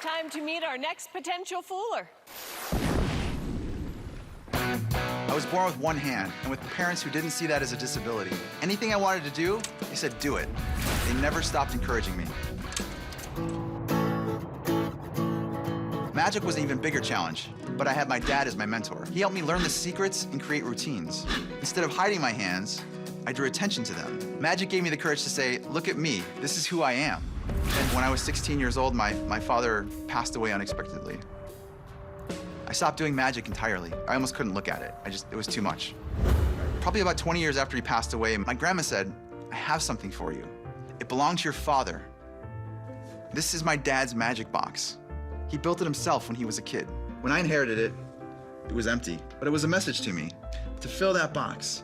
time to meet our next potential fooler. I was born with one hand, and with parents who didn't see that as a disability. Anything I wanted to do, they said do it. They never stopped encouraging me. Magic was an even bigger challenge, but I had my dad as my mentor. He helped me learn the secrets and create routines. Instead of hiding my hands, I drew attention to them. Magic gave me the courage to say, look at me, this is who I am. And when I was 16 years old, my father passed away unexpectedly. I stopped doing magic entirely. I almost couldn't look at it. It was too much. Probably about 20 years after he passed away, my grandma said, I have something for you. It belonged to your father. This is my dad's magic box. He built it himself when he was a kid. When I inherited it, it was empty, but it was a message to me to fill that box,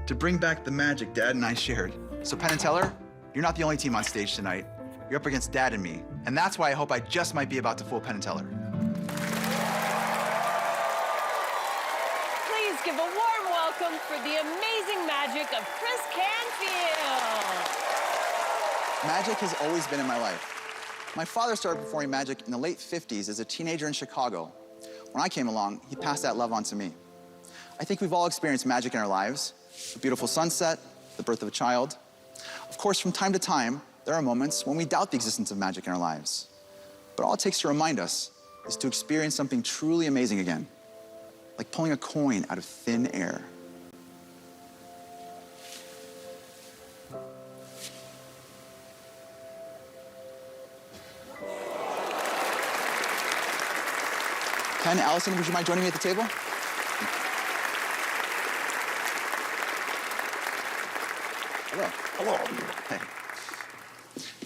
to bring back the magic Dad and I shared. So Penn and Teller, you're not the only team on stage tonight. You're up against Dad and me, and that's why I hope I just might be about to fool Penn and Teller. Please give a warm welcome for the amazing magic of Chris Canfield. Magic has always been in my life. My father started performing magic in the late 50s as a teenager in Chicago. When I came along, he passed that love on to me. I think we've all experienced magic in our lives. A beautiful sunset, the birth of a child. Of course, from time to time, there are moments when we doubt the existence of magic in our lives. But all it takes to remind us is to experience something truly amazing again, like pulling a coin out of thin air. Penn, Alyson, would you mind joining me at the table? Hello. Hello. Hey.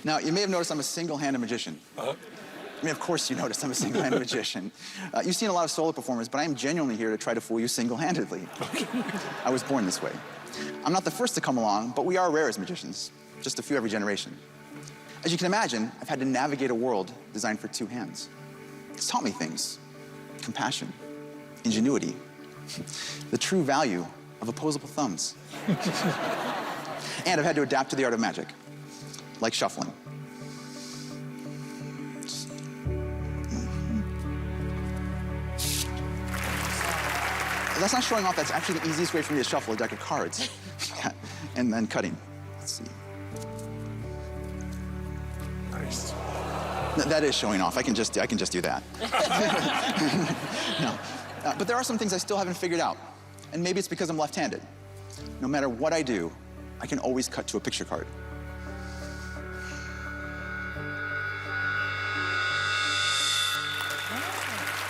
Now, you may have noticed I'm a single-handed magician. Uh-huh. I mean, of course you noticed I'm a single-handed magician. You've seen a lot of solo performers, but I am genuinely here to try to fool you single-handedly. I was born this way. I'm not the first to come along, but we are rare as magicians, just a few every generation. As you can imagine, I've had to navigate a world designed for two hands. It's taught me things. Compassion, ingenuity, the true value of opposable thumbs. And I've had to adapt to the art of magic, like shuffling. That's not showing off, that's actually the easiest way for me to shuffle a deck of cards. And then cutting. Let's see. Nice. That is showing off. I can just do that. No. But there are some things I still haven't figured out. And maybe it's because I'm left-handed. No matter what I do, I can always cut to a picture card.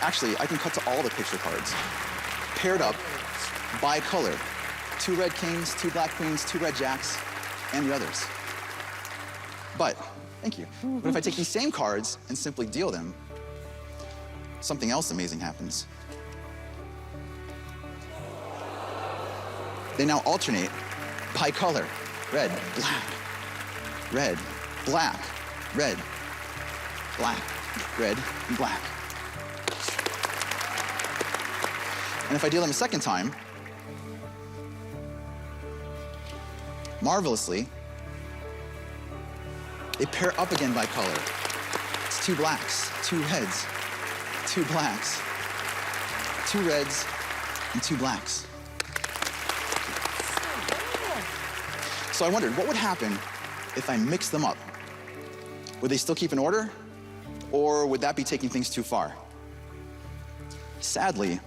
Actually, I can cut to all the picture cards, paired up by color. 2 red kings, 2 black queens, 2 red jacks, and the others. But, thank you. But if I take these same cards and simply deal them, something else amazing happens. They now alternate by color. Red, black, red, black, red, black, red, and black. And if I deal them a second time, marvelously, they pair up again by color. It's 2 blacks, 2 reds, 2 blacks, 2 reds, and 2 blacks. So I wondered, what would happen if I mixed them up? Would they still keep in order? Or would that be taking things too far? Sadly,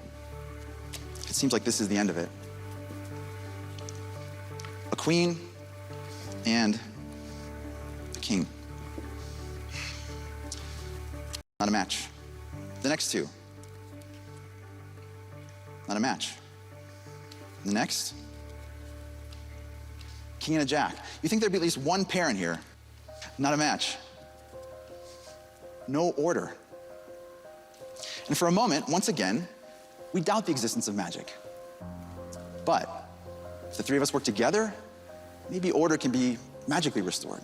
it seems like this is the end of it. A queen and a king. Not a match. The next 2. Not a match. The next, king and a jack. You think there'd be at least one pair in here. Not a match. No order. And for a moment, once again, we doubt the existence of magic. But if the 3 of us work together, maybe order can be magically restored.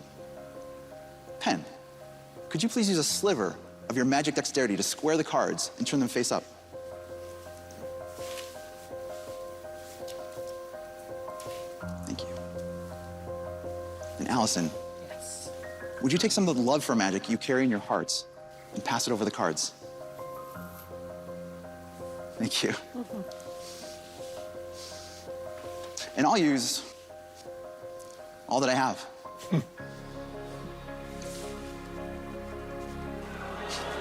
Penn, could you please use a sliver of your magic dexterity to square the cards and turn them face up? Thank you. And Alyson, Yes. would you take some of the love for magic you carry in your hearts and pass it over the cards. Thank you. And I'll use all that I have.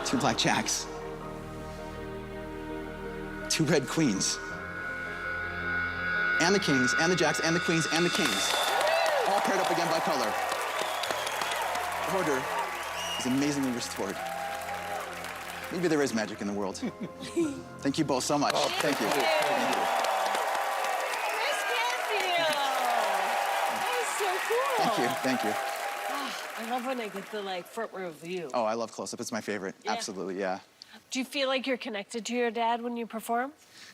2 black jacks. 2 red queens. And the kings, and the jacks, and the queens, and the kings. All paired up again by color. Order is amazingly restored. Maybe there is magic in the world. Thank you both so much. Oh, thank you. Chris Canfield! That was so cool. Thank you, thank you. I love when I get the front row view. Oh, I love close-up. It's my favorite. Yeah. Absolutely, yeah. Do you feel like you're connected to your dad when you perform?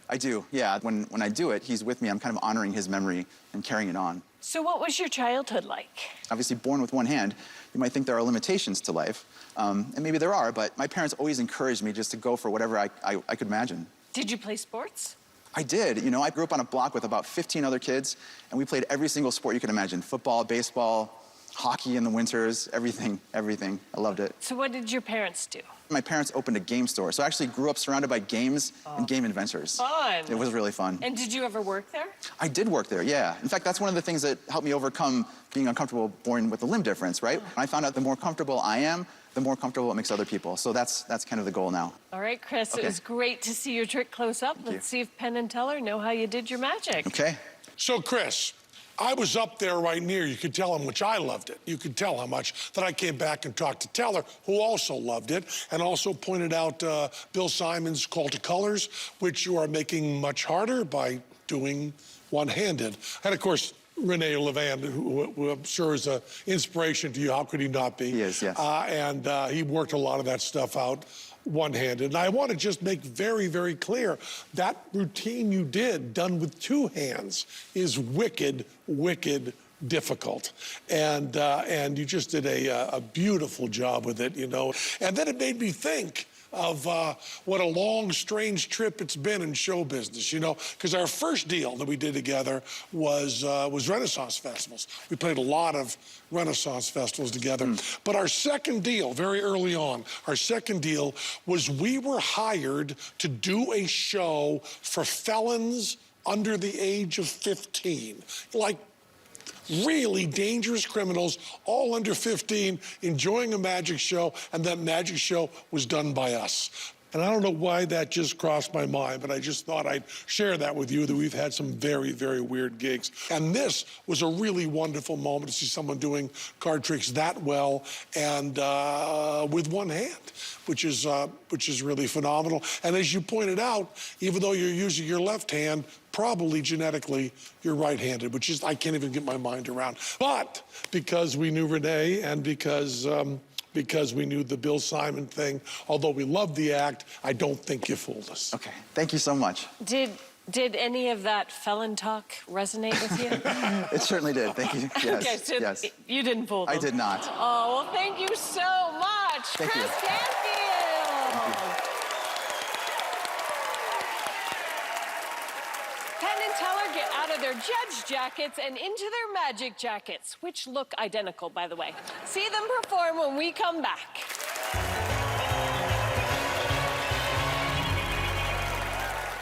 I do, yeah. When I do it, he's with me. I'm kind of honoring his memory and carrying it on. So what was your childhood like? Obviously, born with one hand, you might think there are limitations to life. And maybe there are, but my parents always encouraged me just to go for whatever I could imagine. Did you play sports? I did. You know, I grew up on a block with about 15 other kids, and we played every single sport you could imagine. Football, baseball, hockey in the winters, everything. I loved it. So what did your parents do? My parents opened a game store, so I actually grew up surrounded by games and game inventors. Fun. It was really fun. And did you ever work there? I did work there, yeah. In fact, that's one of the things that helped me overcome being uncomfortable born with a limb difference, right? I found out the more comfortable I am, the more comfortable it makes other people. So that's kind of the goal now. All right, Chris, Okay. It was great to see your trick close up. Let's see if Penn and Teller know how you did your magic. Okay. So, Chris, I was up there right near. You could tell how much I loved it. You could tell how much. Then I came back and talked to Teller, who also loved it, and also pointed out Bill Simon's Call to Colors, which you are making much harder by doing one-handed. And, of course, René Lavand, who I'm sure is an inspiration to you. How could he not be? He is, yes. And he worked a lot of that stuff out one-handed. And I want to just make very, very clear, that routine you did, done with 2 hands, is wicked, wicked difficult. And you just did a beautiful job with it, you know. And then it made me think of what a long, strange trip it's been in show business, you know, because our first deal that we did together was Renaissance festivals. We played a lot of Renaissance festivals together. But our second deal, very early on, our second deal was we were hired to do a show for felons under the age of 15. Like, really dangerous criminals, all under 15, enjoying a magic show, and that magic show was done by us. And I don't know why that just crossed my mind, but I just thought I'd share that with you, that we've had some very, very weird gigs. And this was a really wonderful moment to see someone doing card tricks that well and with one hand, which is really phenomenal. And as you pointed out, even though you're using your left hand, probably genetically you're right-handed, which is, I can't even get my mind around. But because we knew René and because we knew the Bill Simon thing, although we loved the act, I don't think you fooled us. Okay, thank you so much. Did any of that felon talk resonate with you? It certainly did, thank you. Yes, Okay, so yes. you didn't fool them. I did not. Oh, well, thank you so much, Thank you. Chris Canfield. Thank you. Penn and Teller get out of their judge jackets and into their magic jackets, which look identical, by the way. See them perform when we come back.